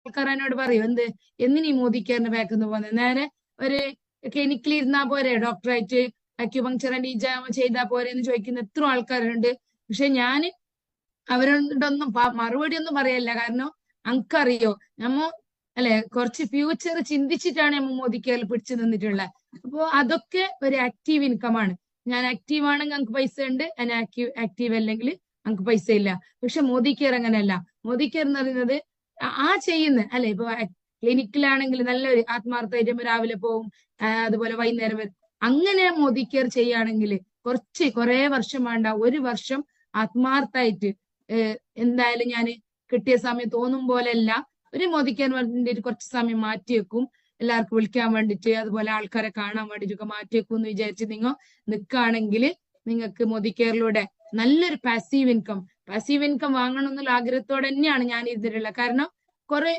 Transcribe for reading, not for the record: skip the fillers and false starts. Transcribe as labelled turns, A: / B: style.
A: ആൾക്കാർ എന്നോട് പറയും എന്തിനീ മോദി കെയറിന് ബാക്കിന്ന് പോകുന്നത്, നേരെ ഒരു ക്ലിനിക്കിൽ ഇരുന്നാ പോരെ, ഡോക്ടറായിട്ട് അക്യുപങ്ചർ ആൻഡ് ഇജാമ ചെയ്താൽ പോരെ എന്ന് ചോദിക്കുന്ന എത്ര ആൾക്കാരുണ്ട്. പക്ഷെ ഞാൻ അവരോടൊന്നും മറുപടി ഒന്നും പറയല്ല. കാരണം അനക്കറിയോ നമ്മ അല്ലെ കുറച്ച് ഫ്യൂച്ചർ ചിന്തിച്ചിട്ടാണ് നമ്മ മോദി കെയറിൽ പിടിച്ചു നിന്നിട്ടുള്ളത്. അപ്പോ അതൊക്കെ ഒരു ആക്റ്റീവ് ഇൻകം ആണ്. ഞാൻ ആക്റ്റീവ് ആണെങ്കിൽ നമുക്ക് പൈസ ഉണ്ട്, ഞാൻ ആക്റ്റീവ് അല്ലെങ്കിൽ നമുക്ക് പൈസ ഇല്ല. പക്ഷെ മോദി കെയർ അങ്ങനെയല്ല. മോദി കെയർ എന്ന് പറയുന്നത് ചെയ്യുന്ന അല്ലെ, ഇപ്പൊ ക്ലിനിക്കിലാണെങ്കിൽ നല്ലൊരു ആത്മാർത്ഥമായിട്ട് രാവിലെ പോവും, അതുപോലെ വൈകുന്നേരം വരും. അങ്ങനെ മോദി കെയർ ചെയ്യുകയാണെങ്കിൽ കുറെ വർഷം വേണ്ട, ഒരു വർഷം ആത്മാർത്ഥമായിട്ട് എന്തായാലും ഞാൻ കിട്ടിയ സമയം തോന്നും പോലെയല്ല, ഒരു മോദി കെയർ വേണ്ടിയിട്ട് കുറച്ച് സമയം മാറ്റി വെക്കും, എല്ലാവർക്കും വിളിക്കാൻ വേണ്ടിയിട്ട് അതുപോലെ ആൾക്കാരെ കാണാൻ വേണ്ടിയിട്ടൊക്കെ മാറ്റി വെക്കും എന്ന് വിചാരിച്ച് നിങ്ങൾ നിൽക്കുകയാണെങ്കിൽ നിങ്ങൾക്ക് മോദി കെയറിലൂടെ നല്ലൊരു പാസീവ് ഇൻകം വാങ്ങണം എന്നുള്ള ആഗ്രഹത്തോടെ തന്നെയാണ് ഞാൻ ഇരുന്നിട്ടുള്ളത്. കാരണം കുറെ